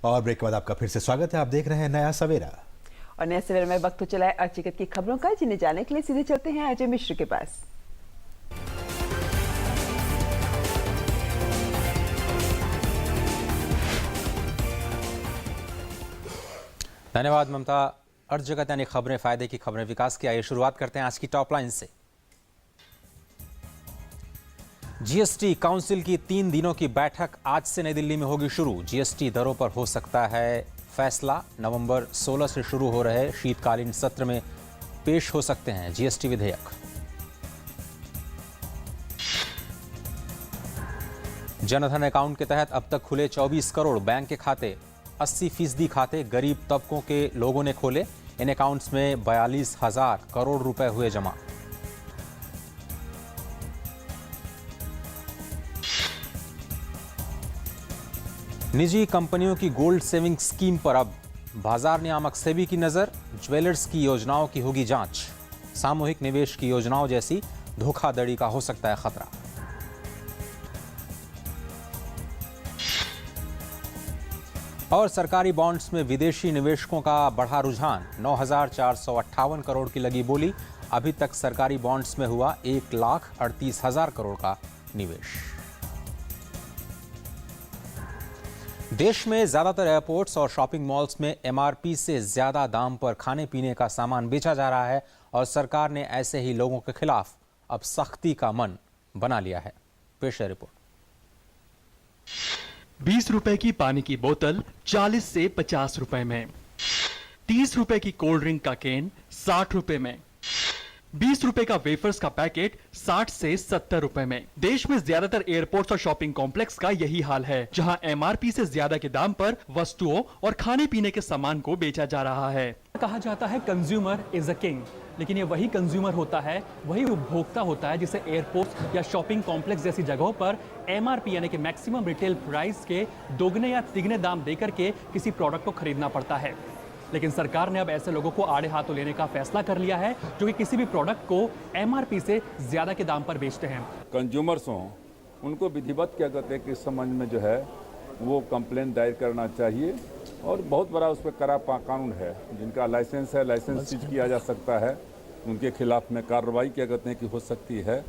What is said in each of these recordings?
और ब्रेक के बाद आपका फिर से स्वागत है। आप देख रहे हैं नया सवेरा। और नया सवेरा में वक्त हो चला है अर्थ जगत की खबरों का, जिन्हें जानने के लिए सीधे चलते हैं अजय मिश्र के पास। धन्यवाद ममता। अर्थ जगत यानी खबरें, फायदे की खबरें, विकास की। आइए शुरुआत करते हैं आज की टॉप लाइन से। जीएसटी काउंसिल की 3 दिनों की बैठक आज से नई दिल्ली में होगी शुरू। जीएसटी दरों पर हो सकता है फैसला। नवंबर 16 से शुरू हो रहे शीतकालीन सत्र में पेश हो सकते हैं जीएसटी विधेयक। जनधन अकाउंट के तहत अब तक खुले 24 करोड़ बैंक के खाते। 80% खाते गरीब तबकों के लोगों ने खोले। इन अकाउंट्स में 42,000 करोड़ रुपए हुए जमा। निजी कंपनियों की गोल्ड सेविंग स्कीम पर अब बाजार नियामक सेबी की नजर। ज्वेलर्स की योजनाओं की होगी जांच। सामूहिक निवेश की योजनाओं जैसी धोखाधड़ी का हो सकता है खतरा। और सरकारी बॉन्ड्स में विदेशी निवेशकों का बढ़ा रुझान। 9,458 करोड़ की लगी बोली। अभी तक सरकारी बॉन्ड्स में हुआ 1,38,000 करोड़ का निवेश। देश में ज्यादातर एयरपोर्ट्स और शॉपिंग मॉल्स में एमआरपी से ज्यादा दाम पर खाने पीने का सामान बेचा जा रहा है और सरकार ने ऐसे ही लोगों के खिलाफ अब सख्ती का मन बना लिया है। पेश है रिपोर्ट। 20 रुपए की पानी की बोतल 40 से 50 रुपए में, 30 रुपए की कोल्ड ड्रिंक का कैन 60 रुपए में, 20 रुपए का वेफर्स का पैकेट 60 से 70 रुपए में। देश में ज्यादातर एयरपोर्ट्स और शॉपिंग कॉम्प्लेक्स का यही हाल है, जहां एमआरपी से ज्यादा के दाम पर वस्तुओं और खाने पीने के सामान को बेचा जा रहा है। कहा जाता है कंज्यूमर इज अ किंग, लेकिन ये वही कंज्यूमर होता है, वही उपभोक्ता होता है जिसे एयरपोर्ट या शॉपिंग कॉम्प्लेक्स जैसी जगहों पर एमआरपी यानी कि मैक्सिमम रिटेल प्राइस के दोगुने या तिगने दाम देकर के किसी प्रोडक्ट को खरीदना पड़ता है। लेकिन सरकार ने अब ऐसे लोगों को आड़े हाथों लेने का फैसला कर लिया है जो कि किसी भी प्रोडक्ट को एमआरपी से ज्यादा के दाम पर बेचते हैं। कंज्यूमर्स हों, उनको विधिवत क्या कहते हैं कि इस संबंध में जो है वो कंप्लेंट दायर करना चाहिए और बहुत बड़ा उस पर कड़ा कानून है। जिनका लाइसेंस है, लाइसेंस सीज किया जा सकता है, उनके खिलाफ में कार्रवाई क्या कहते हैं कि हो सकती है।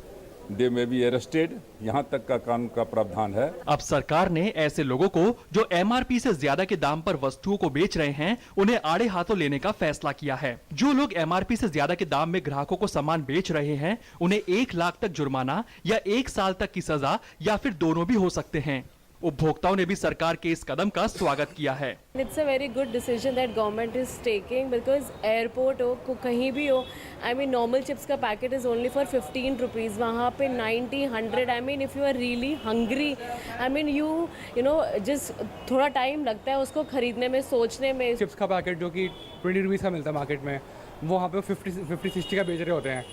दे में बी अरेस्टेड, यहाँ तक का कानून का प्रावधान है। अब सरकार ने ऐसे लोगों को जो एमआरपी से ज्यादा के दाम पर वस्तुओं को बेच रहे हैं, उन्हें आड़े हाथों लेने का फैसला किया है। जो लोग एमआरपी से ज्यादा के दाम में ग्राहकों को सामान बेच रहे हैं, उन्हें 1 लाख तक जुर्माना या 1 साल तक की सजा या फिर दोनों भी हो सकते हैं। उपभोक्ताओं ने भी सरकार के इस कदम का स्वागत किया है। It's a very good decision that government is taking, because airport हो कहीं भी हो, आई मीन नॉर्मल चिप्स का packet is only for 15 rupees, वहाँ पे 90, 100। I mean if you are really hungry, I mean you know जिस थोड़ा time लगता है उसको खरीदने में, सोचने में। चिप्स का पैकेट जो कि 20 रुपीज़ का मिलता है मार्केट में, वो वहाँ पे 50-60 का बेच रहे होते हैं।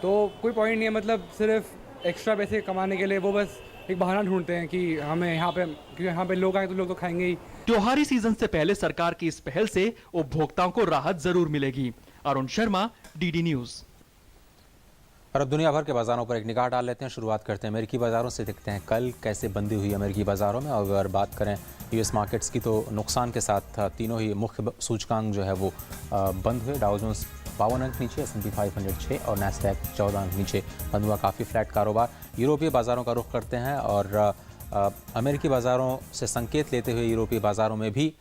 तो कोई पॉइंट नहीं है, मतलब सिर्फ एक्स्ट्रा पैसे कमाने के लिए वो बस एक बहाना ढूंढते हैं कि हमें यहाँ पे, क्योंकि यहाँ पे लोग आए तो लोग तो खाएंगे ही। त्योहारी सीजन से पहले सरकार की इस पहल से उपभोक्ताओं को राहत जरूर मिलेगी। Arun Sharma, DD news. और अब दुनिया भर के बाजारों पर एक निगाह डाल लेते हैं। शुरुआत करते हैं अमेरिकी बाजारों से। देखते हैं कल कैसे बंदी हुई अमेरिकी बाजारों में। और अगर बात करें यूएस मार्केट्स की तो नुकसान के साथ तीनों ही मुख्य सूचकांक जो है वो बंद हुए। डाउ जोन्स 52 अंक नीचे, S&P 500 6 और नैस्डैक 14 अंक नीचे बंद हुआ। काफ़ी फ्लैट कारोबार। यूरोपीय बाजारों का रुख करते हैं और अमेरिकी बाजारों से संकेत लेते हुए यूरोपीय बाजारों में भी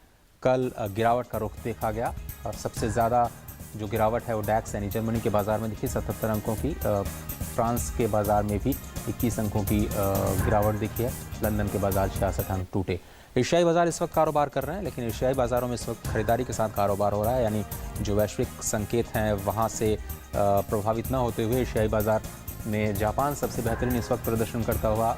कल गिरावट का रुख देखा गया। और सबसे ज़्यादा जो गिरावट है वो डैक्स यानी जर्मनी के बाज़ार में दिखी 77 अंकों की। फ्रांस के बाज़ार में भी 21 अंकों की गिरावट दिखी है। लंदन के बाज़ार 66 अंक टूटे। एशियाई बाज़ार इस वक्त कारोबार कर रहे हैं, लेकिन एशियाई बाज़ारों में इस वक्त खरीदारी के साथ कारोबार हो रहा है, यानी जो वैश्विक संकेत हैं वहाँ से प्रभावित न होते हुए एशियाई बाज़ार में जापान सबसे बेहतरीन इस वक्त प्रदर्शन करता हुआ।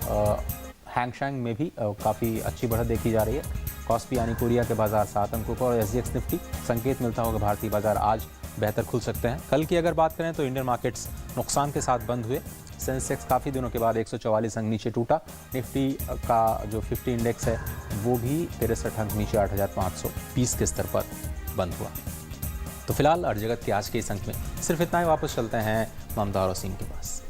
हैंगशैंग में भी काफ़ी अच्छी बढ़त देखी जा रही है। कॉस्पी यानी कोरिया के बाज़ार 7 अंकों को और SGX निफ्टी संकेत मिलता होगा भारतीय बाज़ार आज बेहतर खुल सकते हैं। कल की अगर बात करें तो इंडियन मार्केट्स नुकसान के साथ बंद हुए। सेंसेक्स काफ़ी दिनों के बाद 144 अंक नीचे टूटा। निफ्टी का जो 50 इंडेक्स है वो भी 63 अंक नीचे 8,520 के स्तर पर बंद हुआ। तो फिलहाल अर्थ जगत के आज के इस अंक में सिर्फ इतना ही। वापस चलते हैं ममता और वसीम के पास।